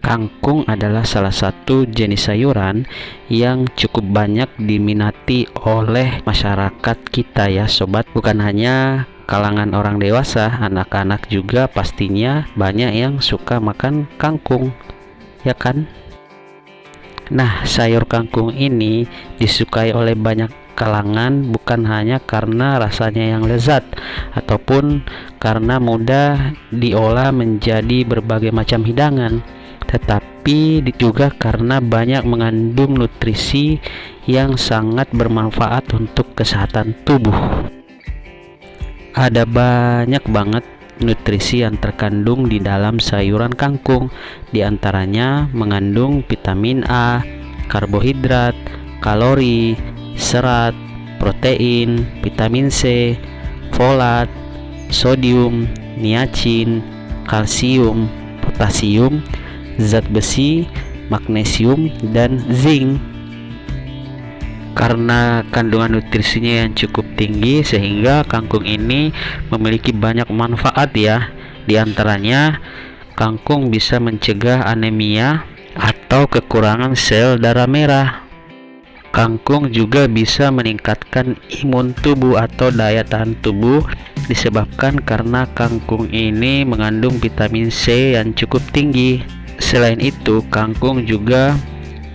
Kangkung adalah salah satu jenis sayuran yang cukup banyak diminati oleh masyarakat kita ya sobat. Bukan hanya kalangan orang dewasa, anak-anak juga pastinya banyak yang suka makan kangkung, ya kan? Nah, sayur kangkung ini disukai oleh banyak kalangan bukan hanya karena rasanya yang lezat ataupun karena mudah diolah menjadi berbagai macam hidangan, tetapi juga karena banyak mengandung nutrisi yang sangat bermanfaat untuk kesehatan tubuh. Ada banyak banget nutrisi yang terkandung di dalam sayuran kangkung. Di antaranya mengandung vitamin A, karbohidrat, kalori, serat, protein, vitamin C, folat, sodium, niacin, kalsium, potasium, zat besi, magnesium, dan zinc. Karena kandungan nutrisinya yang cukup tinggi sehingga kangkung ini memiliki banyak manfaat ya. Di antaranya kangkung bisa mencegah anemia atau kekurangan sel darah merah. Kangkung juga bisa meningkatkan imun tubuh atau daya tahan tubuh disebabkan karena kangkung ini mengandung vitamin C yang cukup tinggi. Selain itu, kangkung juga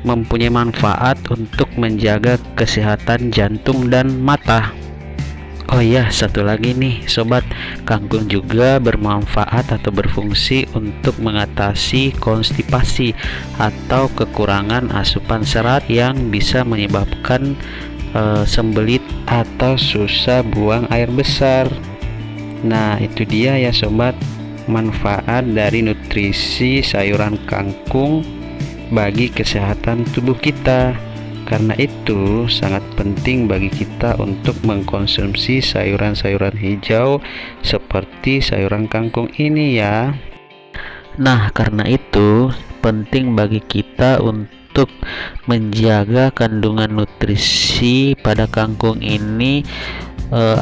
mempunyai manfaat untuk menjaga kesehatan jantung dan mata. Oh iya, satu lagi nih sobat, kangkung juga bermanfaat atau berfungsi untuk mengatasi konstipasi atau kekurangan asupan serat yang bisa menyebabkan sembelit atau susah buang air besar. Nah, itu dia ya sobat, manfaat dari nutrisi sayuran kangkung bagi kesehatan tubuh kita. Karena itu sangat penting bagi kita untuk mengkonsumsi sayuran-sayuran hijau seperti sayuran kangkung ini ya. Nah, karena itu penting bagi kita untuk menjaga kandungan nutrisi pada kangkung ini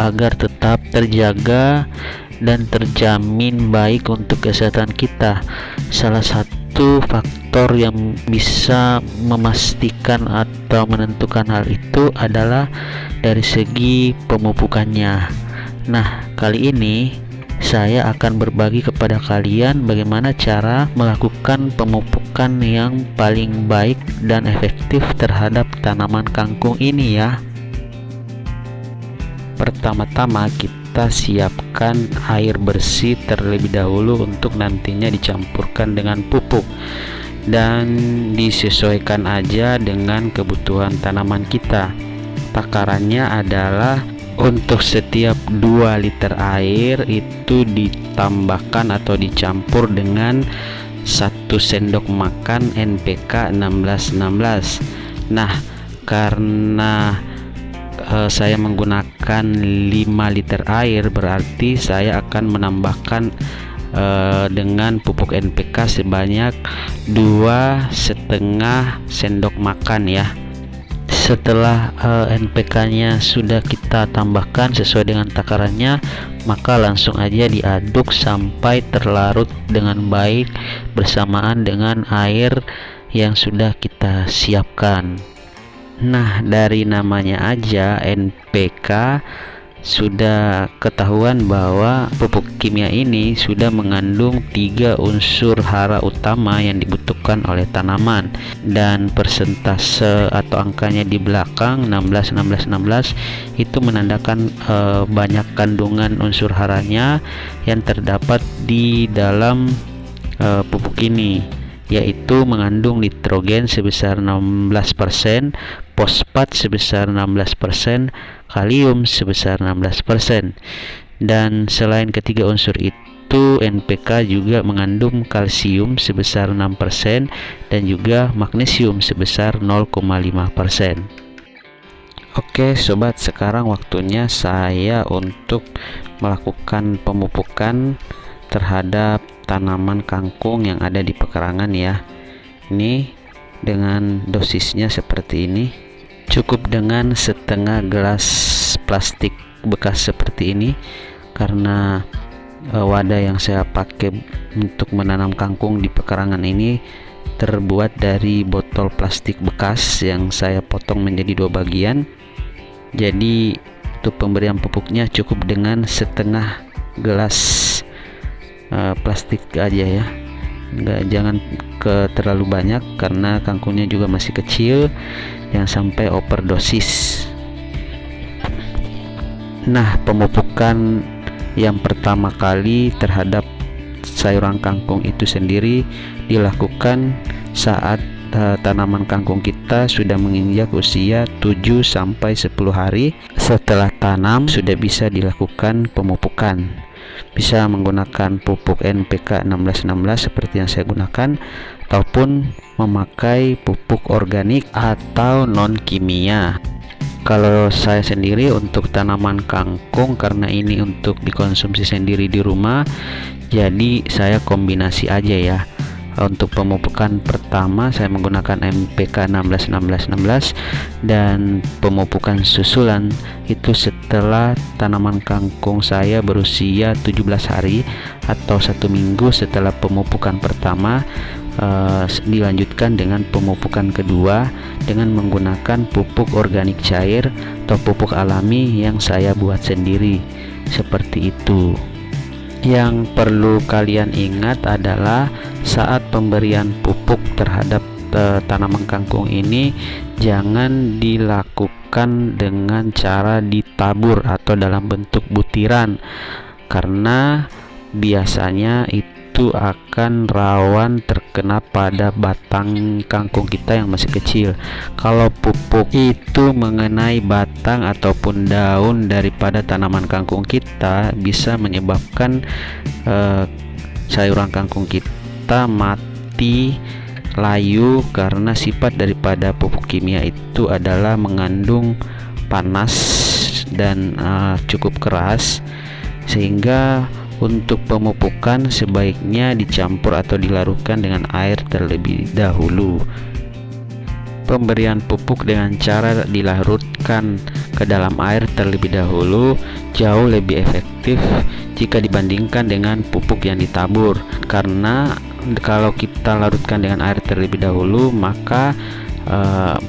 agar tetap terjaga dan terjamin baik untuk kesehatan kita. Salah satu faktor yang bisa memastikan atau menentukan hal itu adalah dari segi pemupukannya. Nah, kali ini saya akan berbagi kepada kalian bagaimana cara melakukan pemupukan yang paling baik dan efektif terhadap tanaman kangkung ini ya. Pertama-tama kita siapkan air bersih terlebih dahulu untuk nantinya dicampurkan dengan pupuk, dan disesuaikan aja dengan kebutuhan tanaman kita. Takarannya adalah untuk setiap 2 liter air itu ditambahkan atau dicampur dengan 1 sendok makan NPK 1616. Nah, karena saya menggunakan 5 liter air, berarti saya akan menambahkan dengan pupuk NPK sebanyak 2,5 sendok makan ya. Setelah NPK-nya sudah kita tambahkan sesuai dengan takarannya, maka langsung aja diaduk sampai terlarut dengan baik bersamaan dengan air yang sudah kita siapkan. Nah, dari namanya aja NPK sudah ketahuan bahwa pupuk kimia ini sudah mengandung 3 unsur hara utama yang dibutuhkan oleh tanaman, dan persentase atau angkanya di belakang 16 16 16 itu menandakan banyak kandungan unsur haranya yang terdapat di dalam pupuk ini, yaitu mengandung nitrogen sebesar 16%, fosfat sebesar 16%, kalium sebesar 16%. Dan selain ketiga unsur itu, NPK juga mengandung kalsium sebesar 6% dan juga magnesium sebesar 0,5%. Oke sobat, sekarang waktunya saya untuk melakukan pemupukan terhadap tanaman kangkung yang ada di pekarangan ya. Ini dengan dosisnya seperti ini. Cukup dengan setengah gelas plastik bekas seperti ini, karena wadah yang saya pakai untuk menanam kangkung di pekarangan ini terbuat dari botol plastik bekas yang saya potong menjadi 2 bagian. Jadi untuk pemberian pupuknya cukup dengan setengah gelas plastik aja ya, jangan terlalu banyak karena kangkungnya juga masih kecil, jangan sampai overdosis. Nah, pemupukan yang pertama kali terhadap sayuran kangkung itu sendiri dilakukan saat tanaman kangkung kita sudah menginjak usia 7-10 hari. Setelah tanam sudah bisa dilakukan pemupukan. Bisa menggunakan pupuk NPK 1616 seperti yang saya gunakan, ataupun memakai pupuk organik atau non kimia. Kalau saya sendiri untuk tanaman kangkung, karena ini untuk dikonsumsi sendiri di rumah, jadi saya kombinasi aja ya. Untuk pemupukan pertama saya menggunakan NPK 1616 dan pemupukan susulan itu setelah tanaman kangkung saya berusia 17 hari atau 1 minggu setelah pemupukan pertama. Dilanjutkan dengan pemupukan kedua dengan menggunakan pupuk organik cair atau pupuk alami yang saya buat sendiri, seperti itu. Yang perlu kalian ingat adalah saat pemberian pupuk terhadap tanaman kangkung ini jangan dilakukan dengan cara ditabur atau dalam bentuk butiran, karena biasanya itu akan rawan terkena pada batang kangkung kita yang masih kecil. Kalau pupuk itu mengenai batang ataupun daun daripada tanaman kangkung kita, bisa menyebabkan sayuran kangkung kita mati, layu, karena sifat daripada pupuk kimia itu adalah mengandung panas dan cukup keras, sehingga untuk pemupukan sebaiknya dicampur atau dilarutkan dengan air terlebih dahulu. Pemberian pupuk dengan cara dilarutkan ke dalam air terlebih dahulu jauh lebih efektif jika dibandingkan dengan pupuk yang ditabur, karena kalau kita larutkan dengan air terlebih dahulu maka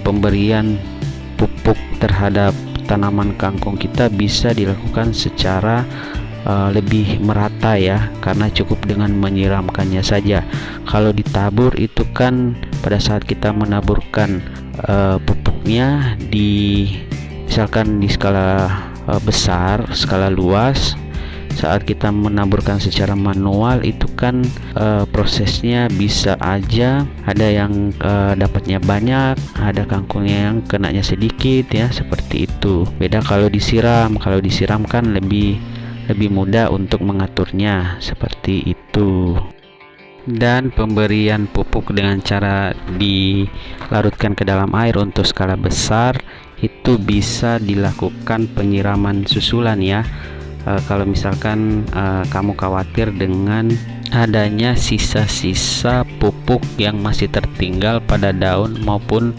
pemberian pupuk terhadap tanaman kangkung kita bisa dilakukan secara lebih merata ya, karena cukup dengan menyiramkannya saja. Kalau ditabur itu kan pada saat kita menaburkan pupuknya misalkan di skala besar, skala luas, saat kita menaburkan secara manual itu kan prosesnya bisa aja ada yang dapatnya banyak, ada kangkungnya yang kenanya sedikit ya, seperti itu. Beda kalau disiram kan lebih mudah untuk mengaturnya, seperti itu. Dan pemberian pupuk dengan cara dilarutkan ke dalam air untuk skala besar itu bisa dilakukan penyiraman susulan ya. Kalau misalkan kamu khawatir dengan adanya sisa-sisa pupuk yang masih tertinggal pada daun maupun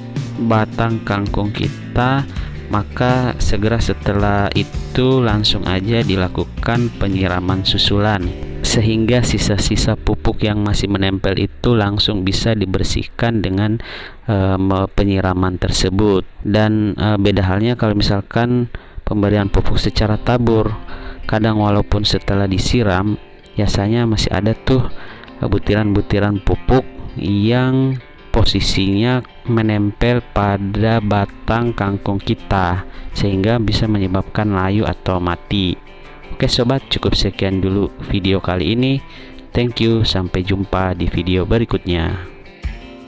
batang kangkung kita, maka segera setelah itu langsung aja dilakukan penyiraman susulan, sehingga sisa-sisa pupuk yang masih menempel itu langsung bisa dibersihkan dengan penyiraman tersebut. Dan beda halnya kalau misalkan pemberian pupuk secara tabur, kadang walaupun setelah disiram biasanya masih ada tuh butiran-butiran pupuk yang posisinya menempel pada batang kangkung kita, sehingga bisa menyebabkan layu atau mati. Oke sobat, cukup sekian dulu video kali ini. Thank you, sampai jumpa di video berikutnya.